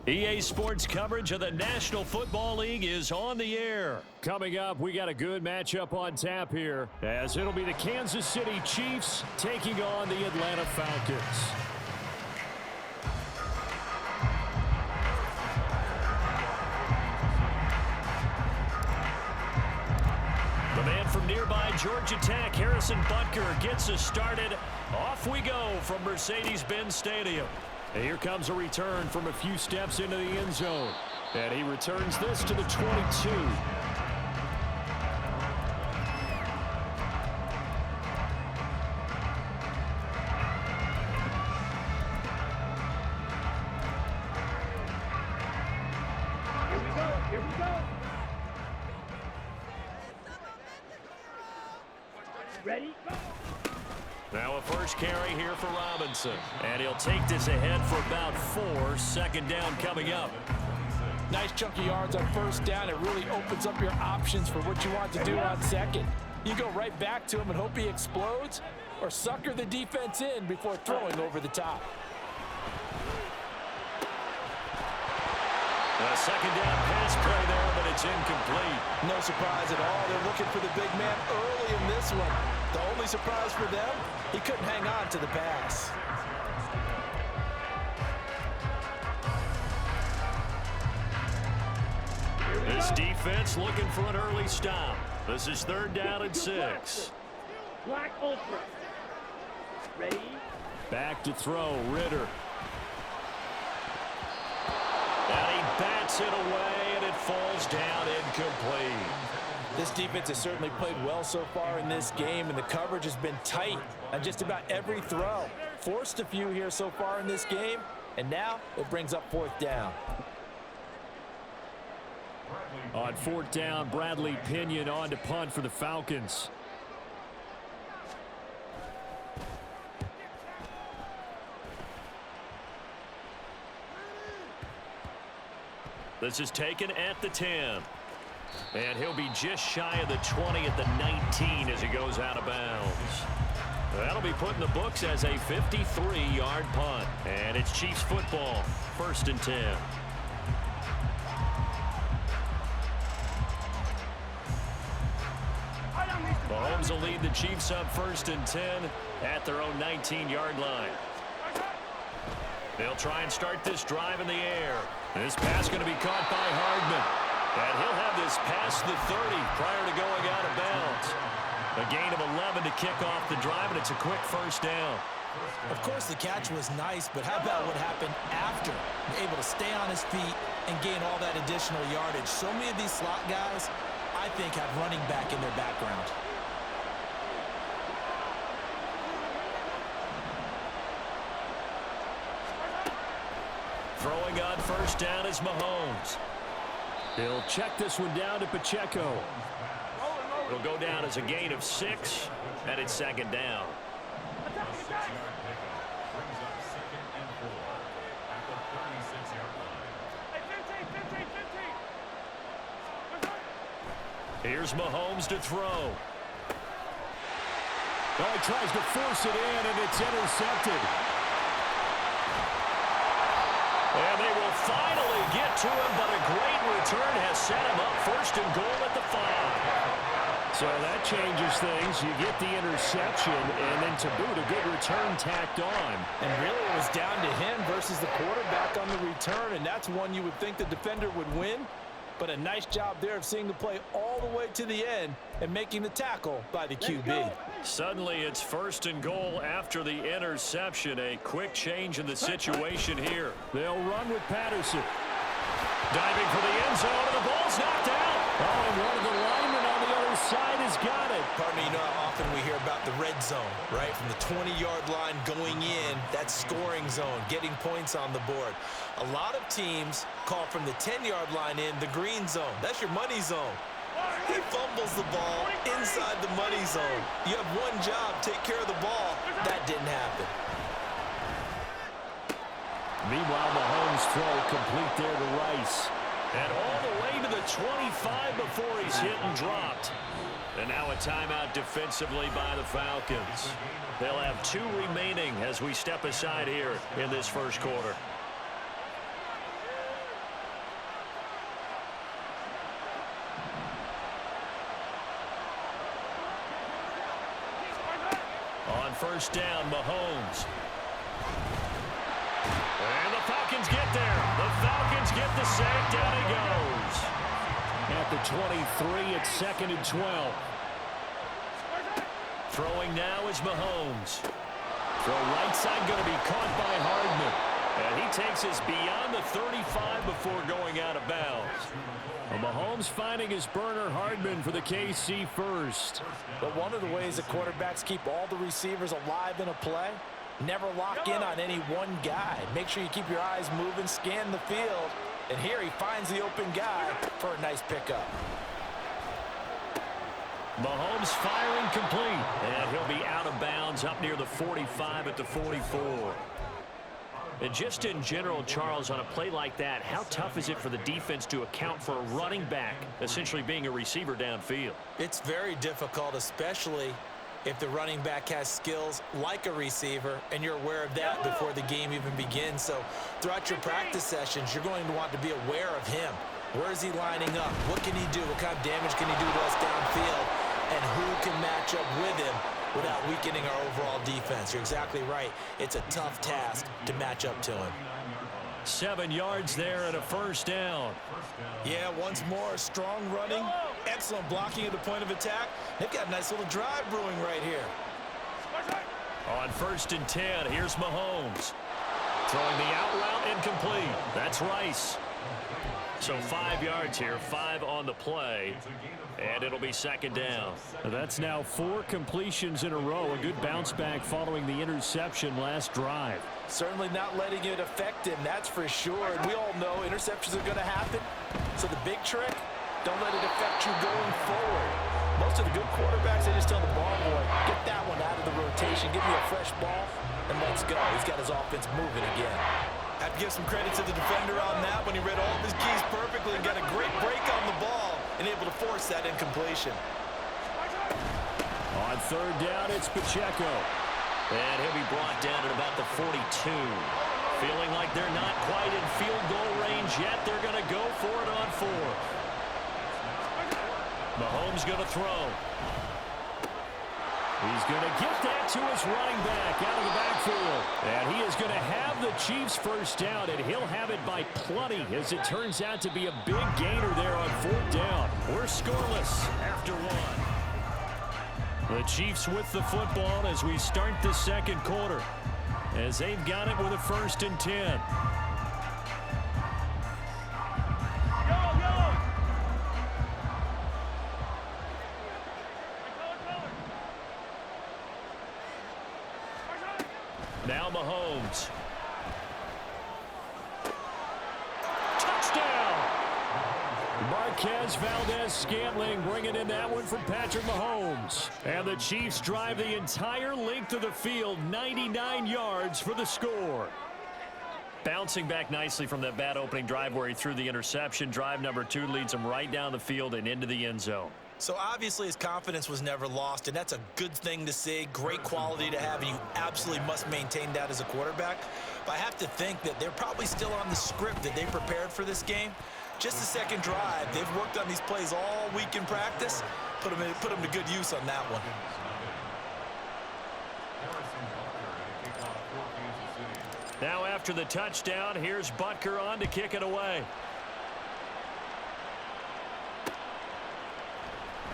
EA Sports coverage of the National Football League is on the air. Coming up, we got a good matchup on tap here, as it'll be the Kansas City Chiefs taking on the Atlanta Falcons. The man from nearby Georgia Tech, Harrison Butker, gets us started. Off we go from Mercedes-Benz Stadium. And here comes a return from a few steps into the end zone. And he returns this to the 22. Here we go. Ready? Go. Now a first carry here for Robinson. And he'll take this ahead for about 4. Second down coming up. Nice chunky yards on first down. It really opens up your options for what you want to do on second. You go right back to him and hope he explodes, or sucker the defense in before throwing over the top. A second down pass play there, but it's incomplete. No surprise at all. They're looking for the big man early in this one. The only surprise for them, he couldn't hang on to the pass. This defense looking for an early stop. This is 3rd down and 6. Black Ultra. Ready? Back to throw, Ritter. And he bats it away, and it falls down incomplete. This defense has certainly played well so far in this game, and the coverage has been tight on just about every throw. Forced a few here so far in this game, and now it brings up 4th down. On 4th down, Bradley Pinion on to punt for the Falcons. This is taken at the 10. And he'll be just shy of the 20 at the 19 as he goes out of bounds. That'll be put in the books as a 53-yard punt. And it's Chiefs football, 1st and 10. Mahomes will lead the Chiefs up 1st and 10 at their own 19-yard line. They'll try and start this drive in the air. This pass going to be caught by Hardman. And he'll have this past the 30 prior to going out of bounds. A gain of 11 to kick off the drive, and it's a quick 1st down. Of course, the catch was nice, but how about what happened after? Able to stay on his feet and gain all that additional yardage. So many of these slot guys, I think, have running back in their background. Throwing on 1st down is Mahomes. He'll check this one down to Pacheco. It'll go down as a gain of 6, and it's 2nd down. Here's Mahomes to throw. Oh, he tries to force it in, and it's intercepted. And they will finally get to him, but a great return has set him up 1st and goal at the 5. So that changes things. You get the interception, and then to boot, a good return tacked on. And really, it was down to him versus the quarterback on the return, and that's one you would think the defender would win. But a nice job there of seeing the play all the way to the end and making the tackle by the QB. Suddenly, it's 1st and goal after the interception. A quick change in the situation here. They'll run with Patterson. Diving for the end zone, and the ball's knocked out. Oh, and one of the linemen on the other side has got it. Pardon me, you know how often we hear about the red zone, right? From the 20-yard line going in, that scoring zone, getting points on the board. A lot of teams call from the 10-yard line in the green zone. That's your money zone. He fumbles the ball inside the money zone. You have one job, take care of the ball. That didn't happen. Meanwhile, Mahomes' throw complete there to Rice. And all the way to the 25 before he's hit and dropped. And now a timeout defensively by the Falcons. They'll have 2 remaining as we step aside here in this 1st quarter. first down, Mahomes. And the Falcons get there. The Falcons get the sack. Down he goes. At the 23, it's 2nd and 12. Throwing now is Mahomes. Throw right side going to be caught by Hardman. And he takes us beyond the 35 before going out of bounds. Well, Mahomes finding his burner, Hardman, for the KC first. But one of the ways the quarterbacks keep all the receivers alive in a play, never lock in on any one guy. Make sure you keep your eyes moving, scan the field. And here he finds the open guy for a nice pickup. Mahomes firing complete. And he'll be out of bounds up near the 45 at the 44. And just in general, Charles, on a play like that, how tough is it for the defense to account for a running back essentially being a receiver downfield? It's very difficult, especially if the running back has skills like a receiver, and you're aware of that before the game even begins. So throughout your practice sessions, you're going to want to be aware of him. Where is he lining up? What can he do? What kind of damage can he do to us downfield? And who can match up with him without weakening our overall defense? You're exactly right. It's a tough task to match up to him. 7 yards there and a first down. Yeah, once more, strong running, excellent blocking at the point of attack. They've got a nice little drive brewing right here. On 1st and 10, here's Mahomes. Throwing the out route incomplete. That's Rice. So 5 yards here, 5 on the play, and it'll be 2nd down. That's now 4 completions in a row. A good bounce back following the interception last drive. Certainly not letting it affect him, that's for sure. And we all know interceptions are going to happen. So the big trick, don't let it affect you going forward. Most of the good quarterbacks, they just tell the ball boy, get that one out of the rotation, give me a fresh ball, and let's go. He's got his offense moving again. I have to give some credit to the defender on that when he read all of his keys perfectly and got a great break on the ball and able to force that incompletion. On 3rd down, it's Pacheco. And he'll be brought down at about the 42. Feeling like they're not quite in field goal range yet. They're going to go for it on 4th. Mahomes going to throw. He's going to get that to his running back out of the backfield. And he is going to have the Chiefs first down, and he'll have it by plenty, as it turns out to be a big gainer there on 4th down. We're scoreless after 1. The Chiefs with the football as we start the 2nd quarter, as they've got it with a 1st and 10. Now Mahomes. Touchdown! Marquez Valdez-Scantling bringing in that one from Patrick Mahomes. And the Chiefs drive the entire length of the field, 99 yards for the score. Bouncing back nicely from that bad opening drive where he threw the interception. Drive number 2 leads him right down the field and into the end zone. So obviously his confidence was never lost, and that's a good thing to see. Great quality to have, and you absolutely must maintain that as a quarterback. But I have to think that they're probably still on the script that they prepared for this game. Just the 2nd drive. They've worked on these plays all week in practice. Put them to good use on that one. Now after the touchdown, here's Butker on to kick it away.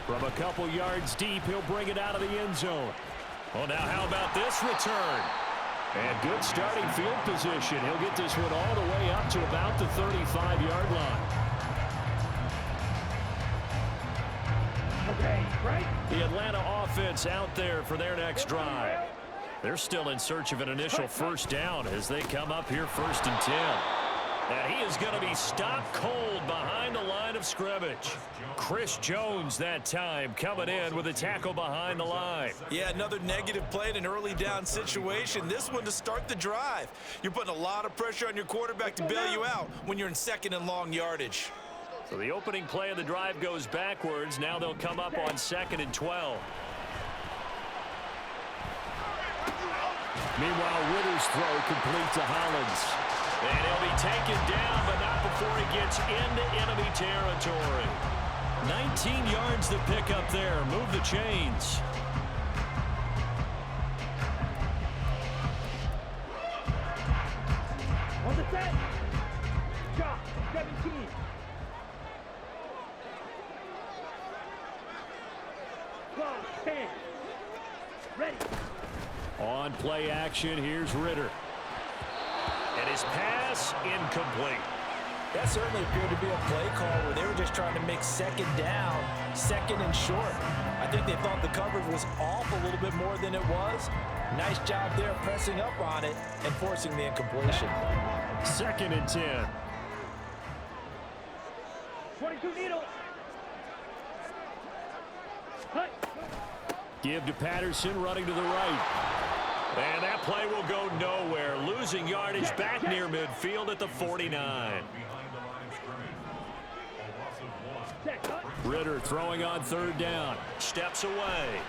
From a couple yards deep, he'll bring it out of the end zone. Well, now how about this return? And good starting field position. He'll get this one all the way up to about the 35-yard line. Okay, right? The Atlanta offense out there for their next drive. They're still in search of an initial first down as they come up here 1st and 10. And he is going to be stopped cold behind the line of scrimmage. Chris Jones that time coming in with a tackle behind the line. Yeah, another negative play in an early down situation. This one to start the drive. You're putting a lot of pressure on your quarterback to bail you out when you're in 2nd and long yardage. So the opening play of the drive goes backwards. Now they'll come up on 2nd and 12. Meanwhile, Ritter's throw complete to Hollins. And he'll be taken down, but not before he gets into enemy territory. 19 yards to pick up there. Move the chains. 12, 10. Ready. On play action, here's Ritter. And his pass incomplete. That certainly appeared to be a play call where they were just trying to make second down, second and short. I think they thought the coverage was off a little bit more than it was. Nice job there pressing up on it and forcing the incompletion. 2nd and 10. 22 needle. Cut. Give to Patterson, running to the right. And that play will go nowhere. Losing yardage back near midfield at the 49. Ritter throwing on 3rd down. Steps away.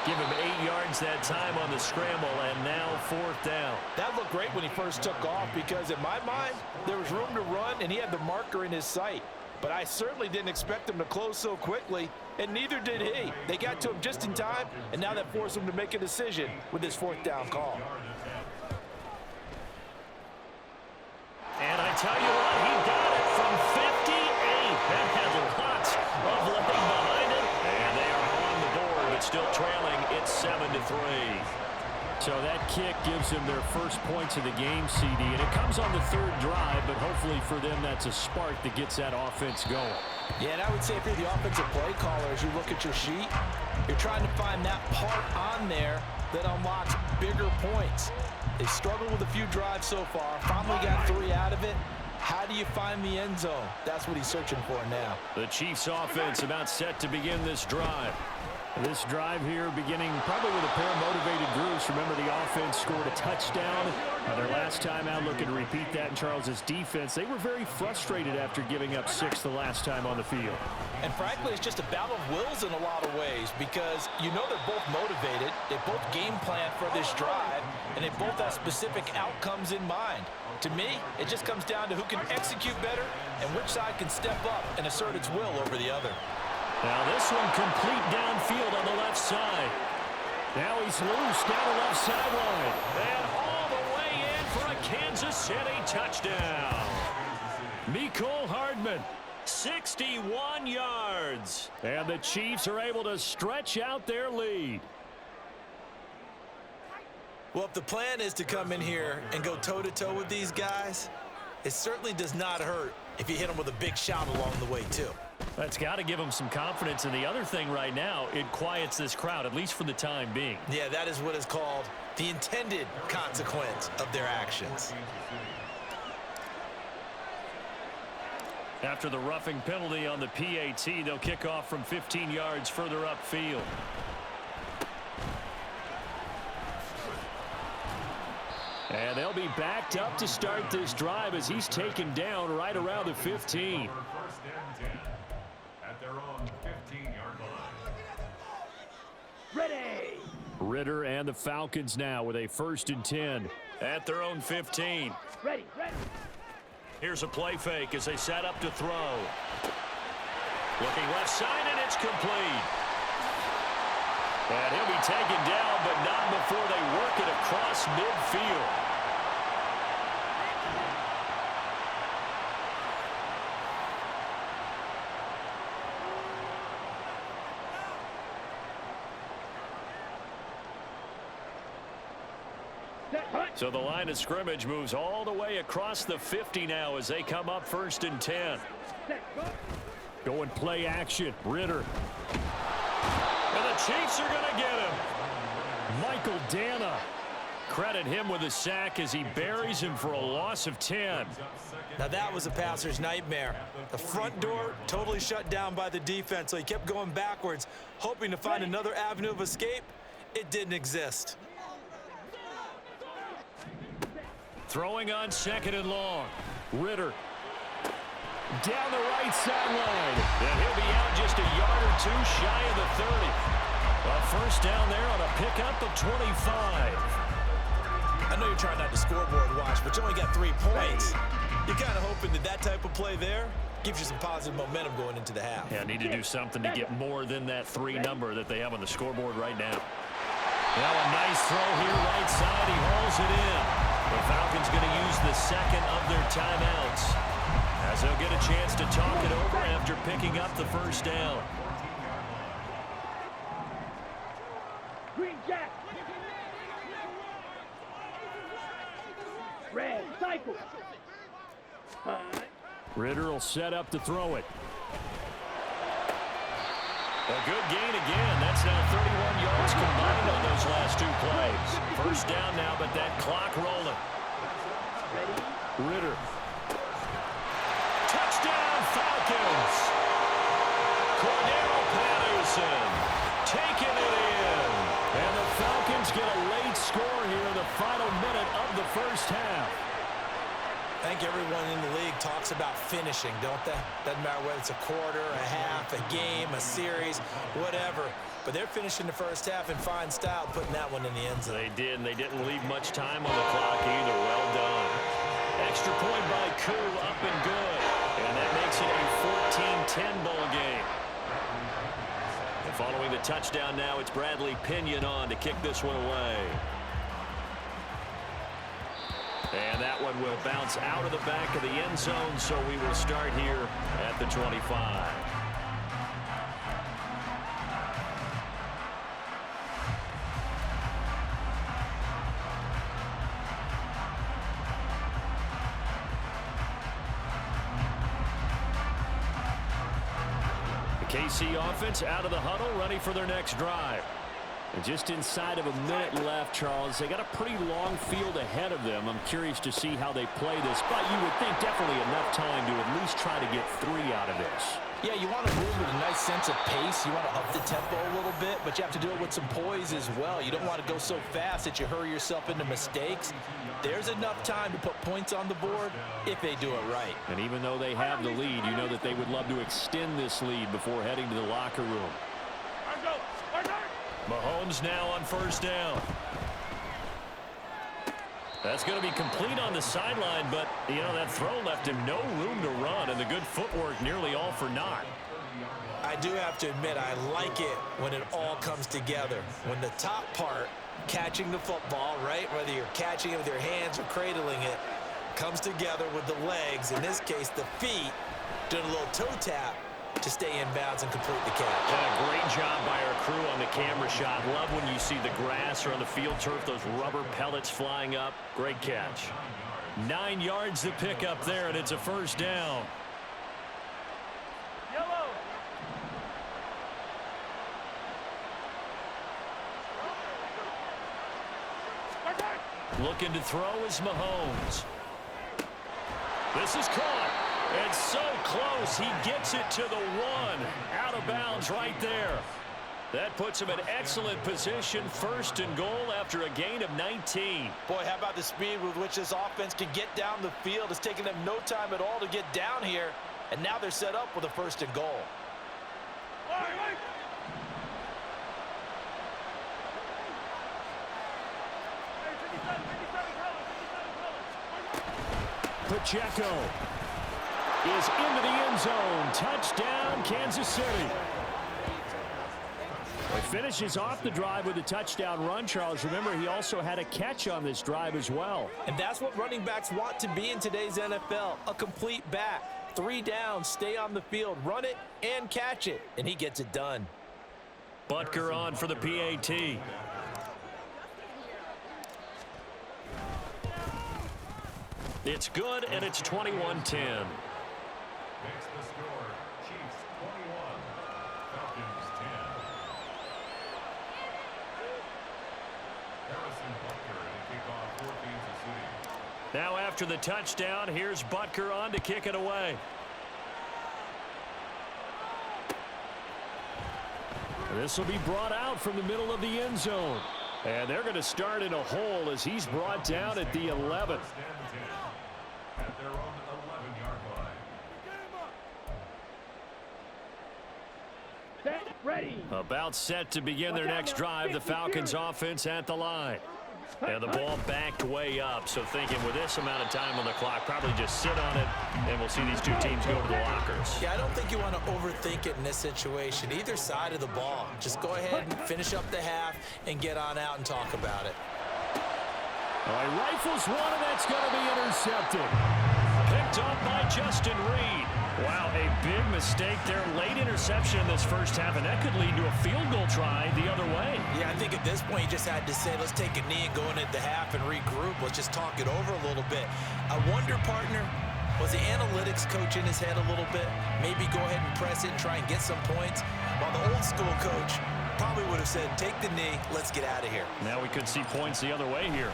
Give him 8 yards that time on the scramble, and now 4th down. That looked great when he first took off because in my mind, there was room to run and he had the marker in his sight. But I certainly didn't expect him to close so quickly, and neither did he. They got to him just in time, and now that forced him to make a decision with his 4th down call. And I tell you what, he got it from 58. That had lots of leg behind it. And they are on the board, but still trailing. It's 7-3. So that kick gives them their first points of the game, CD, and it comes on the 3rd drive, but hopefully for them that's a spark that gets that offense going. Yeah, and I would say if you're the offensive play caller, as you look at your sheet, you're trying to find that part on there that unlocks bigger points. They struggled with a few drives so far, finally got 3 out of it. How do you find the end zone? That's what he's searching for now. The Chiefs offense about set to begin this drive. This drive here beginning probably with a pair of motivated groups. Remember, the offense scored a touchdown. Their last time out, looking to repeat that in Charles's defense. They were very frustrated after giving up 6 the last time on the field. And frankly, it's just a battle of wills in a lot of ways because you know they're both motivated. They both game plan for this drive, and they both have specific outcomes in mind. To me, it just comes down to who can execute better and which side can step up and assert its will over the other. Now this one complete downfield on the left side. Now he's loose down the left sideline. And all the way in for a Kansas City touchdown. Mecole Hardman. 61 yards. And the Chiefs are able to stretch out their lead. Well, if the plan is to come in here and go toe-to-toe with these guys, it certainly does not hurt if you hit them with a big shot along the way, too. That's got to give them some confidence. And the other thing right now, it quiets this crowd, at least for the time being. Yeah, that is what is called the intended consequence of their actions. After the roughing penalty on the PAT, they'll kick off from 15 yards further upfield. And they'll be backed up to start this drive as he's taken down right around the 15. At their own 15-yard line. Ready. Ritter and the Falcons now with a 1st and 10. At their own 15. Ready. Ready. Here's a play fake as they set up to throw. Looking left side, and it's complete. And he'll be taken down, but not before they work it across midfield. So the line of scrimmage moves all the way across the 50 now as they come up 1st and 10. Going play action. Ritter. And the Chiefs are going to get him. Michael Dana. Credit him with a sack as he buries him for a loss of 10. Now that was a passer's nightmare. The front door totally shut down by the defense, so he kept going backwards, hoping to find another avenue of escape. It didn't exist. Throwing on 2nd and long. Ritter. Down the right sideline. And he'll be out just a yard or 2 shy of the 30. A 1st down there on a pickup of 25. I know you're trying not to scoreboard watch, but you only got 3 points. You're kind of hoping that that type of play there gives you some positive momentum going into the half. Yeah, need to do something to get more than that 3 number that they have on the scoreboard right now. Now a nice throw here right side. He hauls it in. The Falcons going to use the 2nd of their timeouts as they'll get a chance to talk it over after picking up the 1st down. ankle. Ritter will set up to throw it. A good gain again. That's now 31 yards combined on those last two plays. First down now, but that clock rolling. Ritter. Touchdown, Falcons. Cordell Patterson taking it in. And the Falcons get a late score here in the final minute of the first half. I think everyone in the league talks about finishing, don't they? Doesn't matter whether it's a quarter, a half, a game, a series, whatever. But they're finishing the first half in fine style, putting that one in the end zone. They did, and they didn't leave much time on the clock either. Well done. Extra point by Koo, up and good. And that makes it a 14-10 ball game. And following the touchdown now, it's Bradley Pinion on to kick this one away. And that one will bounce out of the back of the end zone, so we will start here at the 25. The KC offense out of the huddle, ready for their next drive. And just inside of a minute left, Charles. They got a pretty long field ahead of them. I'm curious to see how they play this, but you would think definitely enough time to at least try to get 3 out of this. Yeah, you want to move with a nice sense of pace. You want to up the tempo a little bit, but you have to do it with some poise as well. You don't want to go so fast that you hurry yourself into mistakes. There's enough time to put points on the board if they do it right. And even though they have the lead, you know that they would love to extend this lead before heading to the locker room. Mahomes now on first down. That's going to be complete on the sideline, but, you know, that throw left him no room to run, and the good footwork nearly all for naught. I do have to admit, I like it when it all comes together. When the top part, catching the football, right, whether you're catching it with your hands or cradling it, comes together with the legs, in this case the feet, doing a little toe tap to stay in bounds and complete the catch. Yeah, great job by our crew on the camera shot. Love when you see the grass or on the field turf, those rubber pellets flying up. Great catch. 9 yards to pick up there, and it's a first down. Yellow. Looking to throw is Mahomes. This is caught. And so close, he gets it to the 1. Out of bounds right there. That puts him in excellent position, first and goal after a gain of 19. Boy, how about the speed with which this offense can get down the field? It's taken them no time at all to get down here, and now they're set up with a first and goal. Pacheco is into the end zone. Touchdown, Kansas City. He finishes off the drive with a touchdown run, Charles. Remember, he also had a catch on this drive as well. And that's what running backs want to be in today's NFL, a complete back. 3 downs, stay on the field, run it and catch it, and he gets it done. Butker on for the PAT. It's good, and it's 21-10. Makes the score Chiefs 21, Falcons 10. Harrison Butker to kick off for Kansas City. Now after the touchdown, here's Butker on to kick it away. This will be brought out from the middle of the end zone. And they're going to start in a hole as he's brought down at the 11. At their own 11-yard line. Set, ready. About set to begin their next drive, the Falcons offense at the line. And the ball backed way up, so thinking with this amount of time on the clock, probably just sit on it, and we'll see these two teams go to the lockers. Yeah, I don't think you want to overthink it in this situation. Either side of the ball. Just go ahead and finish up the half and get on out and talk about it. All right, rifles one, and that's going to be intercepted. Picked up by Justin Reed. Wow, a big mistake there. Late interception in this first half, and that could lead to a field goal try the other way. Yeah, I think at this point you just had to say, let's take a knee and go into the half and regroup. Let's just talk it over a little bit. I wonder, partner, was the analytics coach in his head a little bit? Maybe go ahead and press it and try and get some points? While the old school coach probably would have said, take the knee, let's get out of here. Now we could see points the other way here.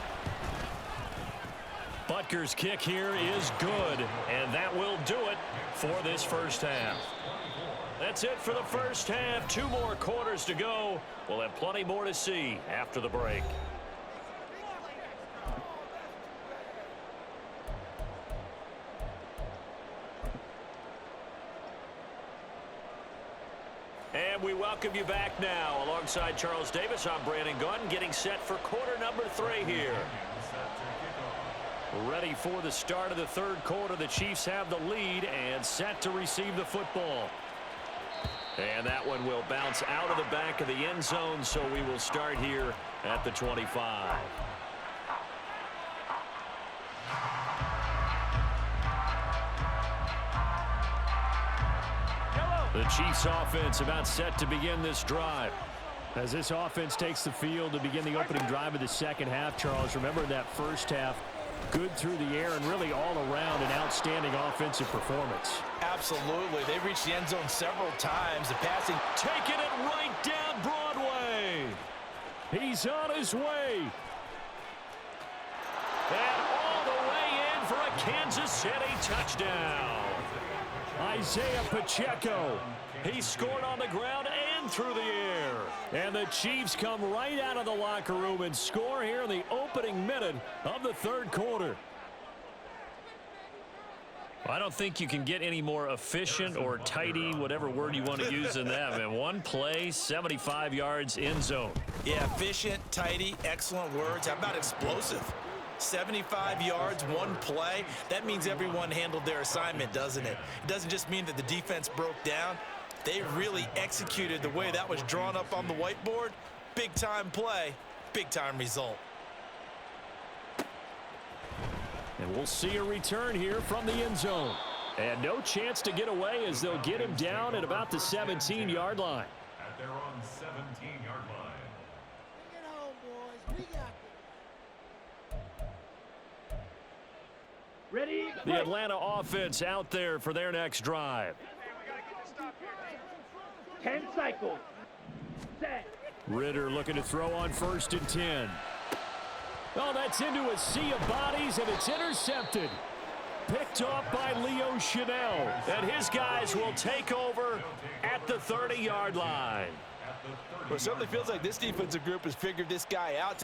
Butker's kick here is good, and that will do it for this first half. That's it for the first half. 2 more quarters to go. We'll have plenty more to see after the break. And we welcome you back now. Alongside Charles Davis, I'm Brandon Gunn, getting set for quarter number 3 here. Ready for the start of the third quarter. The Chiefs have the lead and set to receive the football. And that one will bounce out of the back of the end zone, so we will start here at the 25. The Chiefs offense about set to begin this drive. As this offense takes the field to begin the opening drive of the second half, Charles, remember that first half, good through the air and really all around an outstanding offensive performance. Absolutely. They've reached the end zone several times. The passing. Taking it right down Broadway. He's on his way. And all the way in for a Kansas City touchdown. Isaiah Pacheco. He scored on the ground and through the air. And the Chiefs come right out of the locker room and score here in the opening minute of the third quarter. I don't think you can get any more efficient or tidy, whatever word you want to use in that. Man, one play, 75 yards in zone. Yeah, efficient, tidy, excellent words. How about explosive? 75 yards, one play. That means everyone handled their assignment, doesn't it? It doesn't just mean that the defense broke down. They really executed the way that was drawn up on the whiteboard. Big-time play, big-time result. And we'll see a return here from the end zone. And no chance to get away as they'll get him down at about the 17-yard line. At their own 17-yard line. Bring it home, boys. We got this. Ready? The Atlanta offense out there for their next drive. 10 cycles. Set. Ritter looking to throw on 1st and 10. Oh, that's into a sea of bodies, and it's intercepted. Picked off by Leo Chanel. And his guys will take over at the 30-yard line. Well, it certainly feels like this defensive group has figured this guy out.